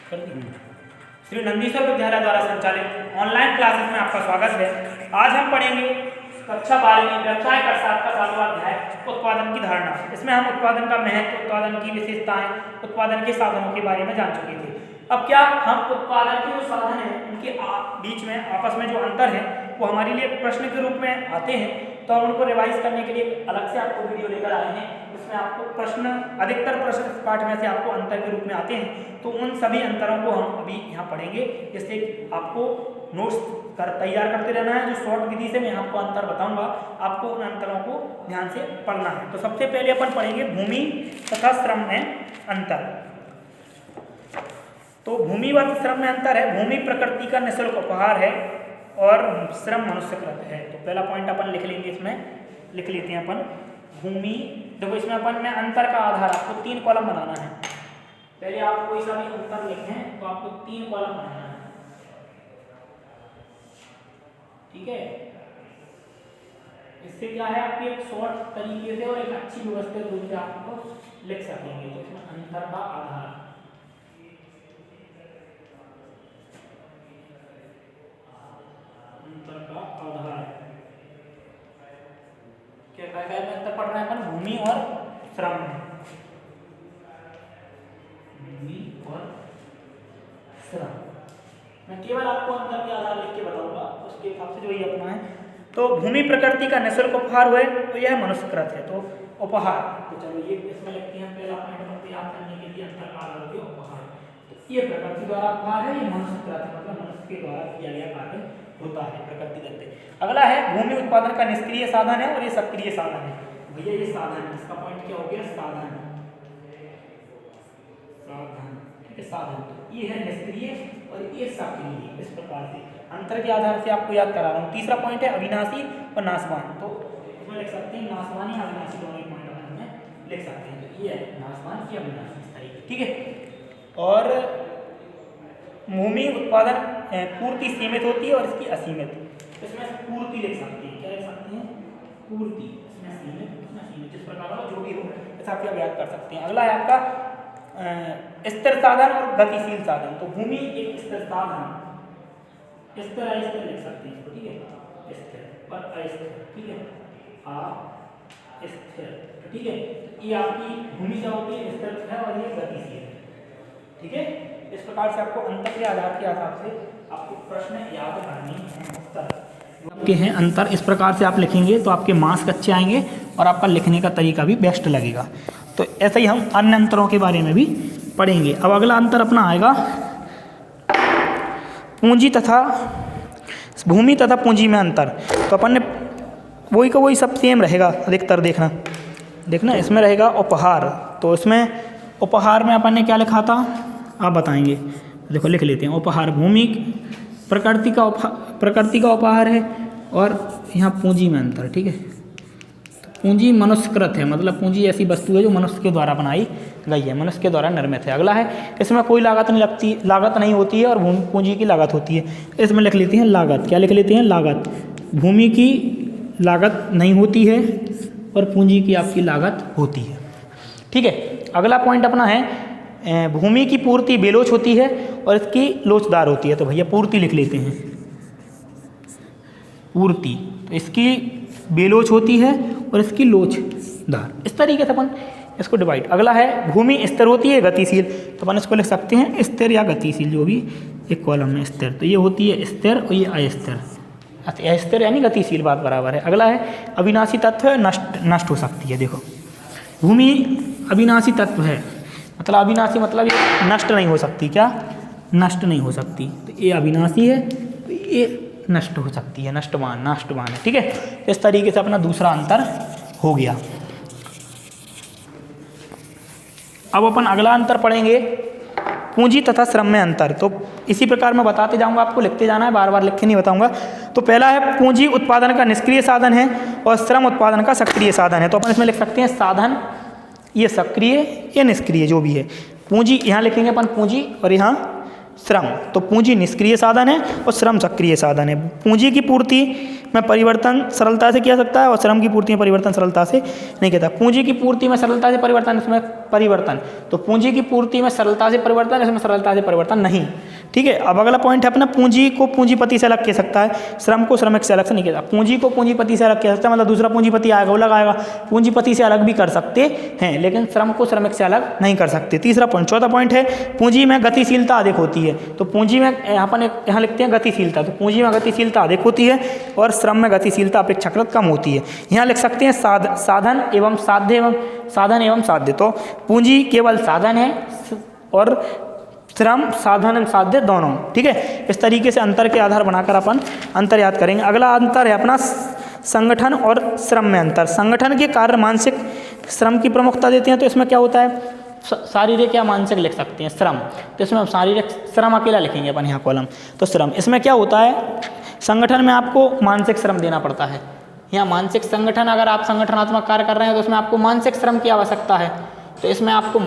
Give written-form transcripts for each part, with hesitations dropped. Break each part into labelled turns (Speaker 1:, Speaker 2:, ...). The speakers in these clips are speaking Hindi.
Speaker 1: श्री नंदीश्वर विद्यालय द्वारा संचालित ऑनलाइन क्लासेस में आपका स्वागत है। आज हम पढ़ेंगे कक्षा 12वीं व्यवसाय अर्थशास्त्र का 7वां अध्याय उत्पादन की धारणा। इसमें हम उत्पादन का महत्व, उत्पादन की विशेषताएं, उत्पादन के साधनों के बारे में जान चुके थे। अब क्या हम उत्पादन के जो साधन हैं उनके बीच में आपस में जो अंतर है वो हमारे लिए प्रश्न के रूप में आते हैं, तो हम उनको रिवाइज करने के लिए अलग से आपको वीडियो लेकर आए हैं। इसमें आपको प्रश्न, अधिकतर प्रश्न इस पाठ में से आपको अंतर के रूप में आते हैं, तो उन सभी अंतरों को हम अभी यहाँ पढ़ेंगे। जिससे आपको नोट्स तैयार करते रहना है। जो शॉर्ट विधि से मैं आपको अंतर बताऊंगा, आपको उन अंतरों को ध्यान से पढ़ना है। तो सबसे पहले अपन पढ़ेंगे भूमि तथा श्रम में अंतर। तो भूमि व श्रम में अंतर है। भूमि प्रकृति का निःशुल्क उपहार है और श्रम मनुष्यकृत है। तो पहला पॉइंट अपन लिख लेंगे, इसमें लिख लेते हैं अपन भूमि। देखो इसमें अपन में अंतर का आधार आपको 3 कॉलम बनाना है। पहले आप कोई सा भी अंतर लिखें तो आपको 3 कॉलम बनाना है, ठीक है। इससे क्या है, आपकी एक शॉर्ट तरीके से और एक अच्छी व्यवस्थित रूप से आपको लिख सकेंगे। तो इसमें अंतर का आधार, अंतर का आधार क्या क्या में अंतर पढ़ रहे हैं अपन, भूमि और श्रम में। भूमि और श्रम मैं केवल आपको अंतर के आधार लिख के बताऊंगा, उसके हिसाब से जो ये अपना है। तो भूमि प्रकृति का निःशुल्क उपहार हुए तो यह मनुष्यकृत है। तो उपहार, तो चलो ये इसमें लिखते हैं पहला पॉइंट अपन याद करने के लिए, अंतर का आधार हो गया उपहार। तो ये प्रकृति द्वारा उपहार है, ये मनुष्यकृत है, मतलब मनुष्य के द्वारा किया गया कार्य होता है, प्रकृति दत्त। अगला है भूमि उत्पादन का निष्क्रिय साधन है और ये सक्रिय साधन है। भैया ये साधन, इसका पॉइंट क्या हो गया, साधन, साधन, ठीक है, साधन। तो ये है निष्क्रिय और ये सक्रिय। इस प्रकार से अंतर के आधार से आपको याद करा रहा हूँ। तीसरा पॉइंट है अविनाशी और नाशवान। तो इसमें लिख सकते हैं नाशवान या अविनाशी, दोनों ही पॉइंट में लिख सकते हैं। तो ये है नाशवान की अविनाशी, इस तरीके, ठीक है। और भूमि उत्पादन पूर्ति सीमित होती है और इसकी असीमित। इसमें पूर्ति लिख सकते हैं, क्या लिख सकते हैं, पूर्ति। इसमें सीमित, इसमें असीमित, जिस प्रकार का जो भी हो ऐसा आप याद कर सकते हैं। अगला है आपका स्थिर साधन और गतिशील साधन। तो भूमि एक स्थिर साधन, स्थिर अस्थिर लिख सकते हैं, ठीक है, स्थिर और अस्थिर, ठीक है, अस्थिर, ठीक है। ये आपकी भूमि क्या होती है, स्थिर है और ये गतिशील है, ठीक है। इस प्रकार से आपको अंतर के आधार के हिसाब से आपको प्रश्न याद करने हैं। उत्तर आपके हैं अंतर, इस प्रकार से आप लिखेंगे तो आपके मार्क्स अच्छे आएंगे और आपका लिखने का तरीका भी बेस्ट लगेगा। तो ऐसे ही हम अन्य अंतरों के बारे में भी पढ़ेंगे। अब अगला अंतर अपना आएगा पूंजी तथा भूमि तथा पूंजी में अंतर। तो अपन ने वही का वही सब सेम रहेगा अधिकतर, देखना इसमें रहेगा उपहार। तो इसमें उपहार में अपन ने क्या लिखा था आप बताएंगे, देखो लिख लेते हैं। उपहार भूमि प्रकृति का उपहार है और यहाँ पूंजी में अंतर, ठीक है। तो पूंजी मनुष्यकृत है, मतलब पूंजी ऐसी वस्तु है जो मनुष्य के द्वारा बनाई गई है, मनुष्य के द्वारा निर्मित है। अगला है इसमें कोई लागत नहीं होती है और पूंजी की लागत होती है। इसमें लिख लेते हैं लागत, क्या लिख लेते हैं, लागत। भूमि की लागत नहीं होती है और पूंजी की आपकी लागत होती है, ठीक है। अगला पॉइंट अपना है भूमि की पूर्ति बेलोच होती है और इसकी लोचदार होती है। तो भैया पूर्ति लिख लेते हैं, पूर्ति, तो इसकी बेलोच होती है और इसकी लोचदार, इस तरीके से अपन इसको डिवाइड। अगला है भूमि स्थिर होती है गतिशील। तो अपन इसको लिख सकते हैं स्थिर या गतिशील, जो भी एक कॉलम में स्थिर। तो ये होती है स्थिर और ये अस्थिर, अस्थिर यानी गतिशील, बात बराबर है। अगला है अविनाशी तत्व है, नष्ट हो सकती है। देखो भूमि अविनाशी तत्व है, मतलब अविनाशी मतलब ये नष्ट नहीं हो सकती, क्या नष्ट नहीं हो सकती। तो ये अविनाशी है, तो ये नष्ट हो सकती है, नष्टवान है, ठीक है। इस तरीके से अपना दूसरा अंतर हो गया। अब अपन अगला अंतर पढ़ेंगे पूंजी तथा श्रम में अंतर। तो इसी प्रकार मैं बताते जाऊंगा, आपको लिखते जाना है, बार बार लिख के नहीं बताऊंगा। तो पहला है पूंजी उत्पादन का निष्क्रिय साधन है और श्रम उत्पादन का सक्रिय साधन है। तो अपन इसमें लिख सकते हैं साधन, ये सक्रिय या निष्क्रिय जो भी है। पूंजी यहाँ लिखेंगे अपन पूंजी और यहाँ श्रम। तो पूंजी निष्क्रिय साधन है और श्रम सक्रिय साधन है। पूंजी की पूर्ति में परिवर्तन सरलता से किया सकता है और श्रम की पूर्ति में परिवर्तन सरलता से नहीं किया। पूंजी की पूर्ति में सरलता से परिवर्तन, इसमें परिवर्तन, तो पूंजी की पूर्ति में सरलता से परिवर्तन, इसमें सरलता से परिवर्तन नहीं। ठीक है, अब अगला पॉइंट है अपना, पूंजी को पूंजीपति से अलग किया सकता है, श्रम को श्रमिक से अलग से नहीं किया। पूंजी को पूंजीपति से अलग किया सकता है, मतलब दूसरा पूंजीपति आएगा वो लगाएगा, पूंजीपति से अलग भी कर सकते हैं, लेकिन श्रम को श्रमिक से अलग नहीं कर सकते। तीसरा पॉइंट, चौथा पॉइंट है, पूंजी में गतिशीलता अधिक होती है। तो पूंजी में यहाँ लिखते हैं गतिशीलता, तो पूंजी में गतिशीलता अधिक होती है और श्रम में गतिशीलता अपेक्षाकृत कम होती है। यहाँ लिख सकते हैं साधन एवं साध्य। तो पूंजी केवल साधन है और श्रम साधन एवं साध्य दोनों। ठीक है, इस तरीके से अंतर के आधार बनाकर अपन अंतर याद करेंगे। अगला अंतर है अपना संगठन और श्रम में अंतर। संगठन के कार्य मानसिक, श्रम की प्रमुखता देते हैं। तो इसमें क्या होता है, शारीरिक या मानसिक लिख सकते हैं श्रम, तो इसमें हम शारीरिक श्रम अकेला लिखेंगे अपन यहाँ कॉलम। तो श्रम, इसमें क्या होता है, संगठन में आपको मानसिक श्रम देना पड़ता है। यहाँ मानसिक संगठन, अगर आप संगठनात्मक कार्य कर रहे हैं तो उसमें आपको मानसिक श्रम की आवश्यकता है, तो इसमें आपको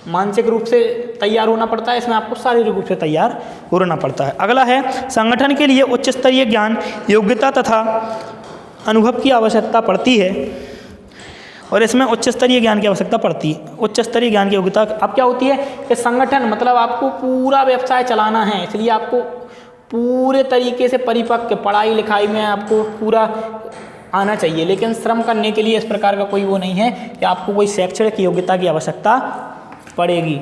Speaker 1: मानसिक रूप से तैयार होना पड़ता है, इसमें आपको शारीरिक रूप से तैयार होना पड़ता है। अगला है, संगठन के लिए उच्च स्तरीय ज्ञान, योग्यता तथा अनुभव की आवश्यकता पड़ती है, और इसमें उच्च स्तरीय ज्ञान की आवश्यकता पड़ती है। उच्च स्तरीय ज्ञान की योग्यता अब क्या होती है कि संगठन मतलब आपको पूरा व्यवसाय चलाना है, इसलिए आपको पूरे तरीके से परिपक्व, पढ़ाई लिखाई में आपको पूरा आना चाहिए। लेकिन श्रम करने के लिए इस प्रकार का कोई वो नहीं है कि आपको कोई शैक्षणिक योग्यता की आवश्यकता पड़ेगी।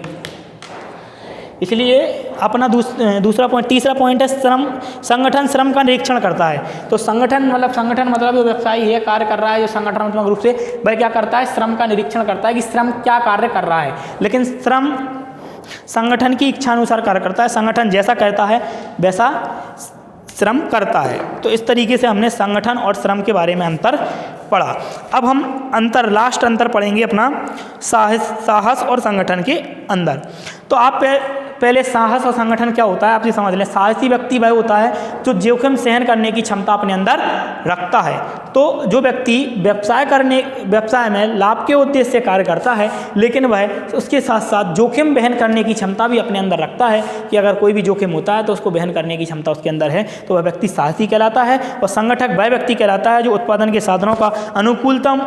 Speaker 1: इसलिए अपना दूसरा पॉइंट, तीसरा पॉइंट है श्रम, संगठन श्रम का निरीक्षण करता है। तो संगठन मतलब जो व्यवसायी है, कार्य कर रहा है, जो संगठनात्मक रूप से, वह क्या करता है, श्रम का निरीक्षण करता है कि श्रम क्या कार्य कर रहा है। लेकिन श्रम संगठन की इच्छानुसार कार्य करता है, संगठन जैसा कहता है वैसा श्रम करता है। तो इस तरीके से हमने संगठन और श्रम के बारे में अंतर पढ़ा। अब हम लास्ट अंतर पढ़ेंगे अपना साहस और संगठन के अंदर। तो आप पहले साहस और संगठन क्या होता है आप ये समझ लें। साहसी व्यक्ति वह होता है जो जोखिम सहन करने की क्षमता अपने अंदर रखता है। तो जो व्यक्ति व्यवसाय में लाभ के उद्देश्य से कार्य करता है, लेकिन वह उसके साथ साथ जोखिम वहन करने की क्षमता भी अपने अंदर रखता है कि अगर कोई भी जोखिम होता है तो उसको वहन करने की क्षमता उसके अंदर है, तो वह व्यक्ति साहसी कहलाता है। और संगठक वह व्यक्ति कहलाता है जो उत्पादन के साधनों का अनुकूलतम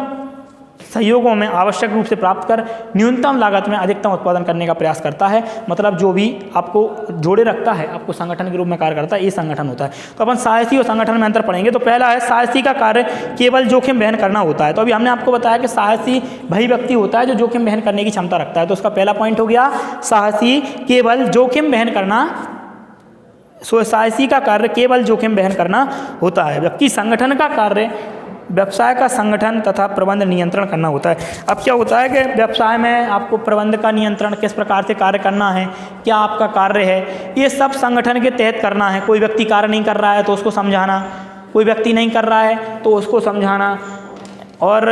Speaker 1: सहयोगों में आवश्यक रूप से प्राप्त कर न्यूनतम लागत में अधिकतम उत्पादन करने का प्रयास करता है। मतलब जो भी आपको जोड़े रखता है, आपको संगठन के रूप में कार्य करता है, ये संगठन होता है। तो अपन साहसी और संगठन में अंतर पढ़ेंगे। तो पहला है, साहसी का कार्य केवल जोखिम वहन करना होता है। तो अभी हमने आपको बताया कि साहसी वही व्यक्ति होता है जो जोखिम वहन करने की क्षमता रखता है। तो उसका पहला पॉइंट हो गया, साहसी केवल जोखिम वहन करना, साहसी का कार्य केवल जोखिम वहन करना होता है, जबकि संगठन का कार्य व्यवसाय का संगठन तथा प्रबंध नियंत्रण करना होता है। अब क्या होता है कि व्यवसाय में आपको प्रबंध का नियंत्रण, किस प्रकार से कार्य करना है, क्या आपका कार्य है, ये सब संगठन के तहत करना है। कोई व्यक्ति कार्य नहीं कर रहा है तो उसको समझाना, कोई व्यक्ति नहीं कर रहा है तो उसको समझाना, और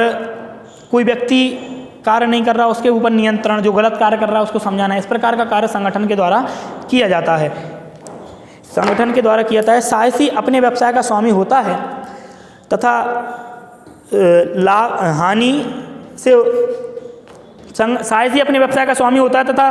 Speaker 1: कोई व्यक्ति कार्य नहीं कर रहा उसके ऊपर नियंत्रण, जो गलत कार्य कर रहा है उसको समझाना। इस प्रकार का कार्य संगठन के द्वारा किया जाता है, संगठन के द्वारा किया जाता है। साहसी अपने व्यवसाय का स्वामी होता है तथा हानि से, साहसी अपने व्यवसाय का स्वामी होता है तथा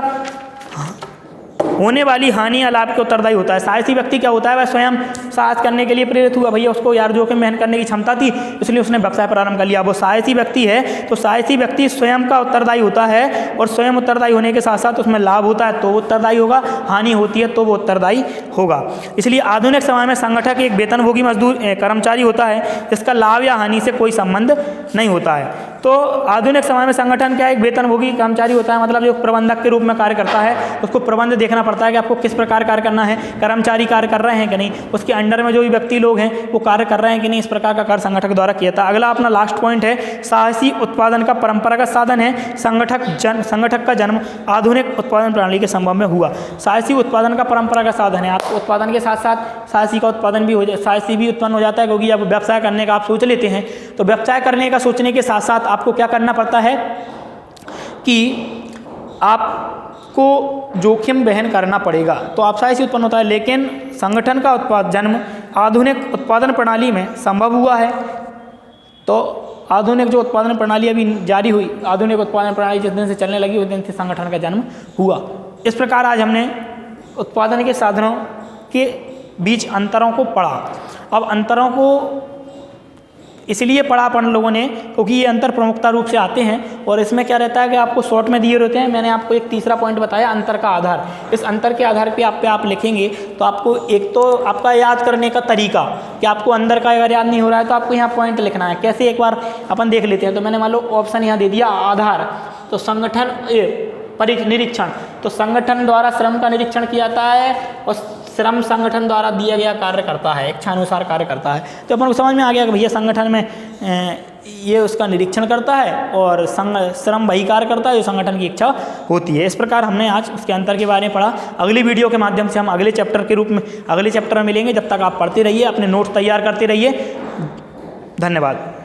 Speaker 1: होने वाली हानि या लाभ के उत्तरदायी होता है। साहसी व्यक्ति क्या होता है, वह स्वयं साहस करने के लिए प्रेरित हुआ, भैया उसको यार जोखिम वहन करने की क्षमता थी इसलिए उसने व्यवसाय प्रारंभ कर लिया, वो साहसी व्यक्ति है। तो साहसी व्यक्ति स्वयं का उत्तरदायी होता है, और स्वयं उत्तरदायी होने के साथ साथ उसमें लाभ होता है तो वो उत्तरदायी होगा, हानि होती है तो वो उत्तरदायी होगा। इसलिए आधुनिक समय में संगठक एक वेतनभोगी मजदूर कर्मचारी होता है जिसका लाभ या हानि से कोई संबंध नहीं होता है। तो आधुनिक समय में संगठन क्या, एक वेतनभोगी कर्मचारी होता है, मतलब जो प्रबंधक के रूप में कार्य करता है, उसको प्रबंध देखना पड़ता है कि आपको किस प्रकार कार्य करना है, कर्मचारी कार्य कर रहे हैं कि नहीं, उसके अंडर में जो भी व्यक्ति लोग हैं वो कार्य कर रहे हैं कि नहीं, इस प्रकार का कार्य संगठक द्वारा किया था। अगला अपना लास्ट पॉइंट है, साहसी उत्पादन का परंपरागत साधन है। संगठक का जन्म आधुनिक उत्पादन प्रणाली के संभव में हुआ। साहसी उत्पादन का परंपरागत साधन है, आपको उत्पादन के साथ साथ साहसी का उत्पादन भी हो जाए, साहसी भी उत्पन्न हो जाता है, क्योंकि जब व्यवसाय करने का आप सोच लेते हैं तो व्यवसाय करने का सोचने के साथ साथ आपको क्या करना पड़ता है कि आपको जोखिम वहन करना पड़ेगा, तो आप साहसी उत्पन्न होता है। लेकिन संगठन का जन्म आधुनिक उत्पादन प्रणाली में संभव हुआ है। तो आधुनिक जो उत्पादन प्रणाली अभी जारी हुई, आधुनिक उत्पादन प्रणाली जिस दिन से चलने लगी उस दिन से संगठन का जन्म हुआ। इस प्रकार आज हमने उत्पादन के साधनों के बीच अंतरों को पढ़ा। अब अंतरों को इसलिए पढ़ा अपन लोगों ने क्योंकि ये अंतर प्रमुखता रूप से आते हैं और इसमें क्या रहता है कि आपको शॉर्ट में दिए रहते हैं। मैंने आपको एक तीसरा पॉइंट बताया अंतर का आधार। इस अंतर के आधार पे आप लिखेंगे तो आपको एक तो आपका याद करने का तरीका कि आपको अंदर का अगर याद नहीं हो रहा है तो आपको यहाँ पॉइंट लिखना है। कैसे एक बार अपन देख लेते हैं। तो मैंने मान लो ऑप्शन यहाँ दे दिया आधार, तो संगठन निरीक्षण, तो संगठन द्वारा श्रम का निरीक्षण किया जाता है और श्रम संगठन द्वारा दिया गया कार्य करता है, इच्छानुसार कार्य करता है। तो अपन को समझ में आ गया कि भैया संगठन में ये उसका निरीक्षण करता है और श्रम वही कार्य करता है जो संगठन की इच्छा होती है। इस प्रकार हमने आज उसके अंतर के बारे में पढ़ा। अगली वीडियो के माध्यम से हम अगले चैप्टर के रूप में अगले चैप्टर में मिलेंगे। जब तक आप पढ़ते रहिए, अपने नोट्स तैयार करते रहिए। धन्यवाद।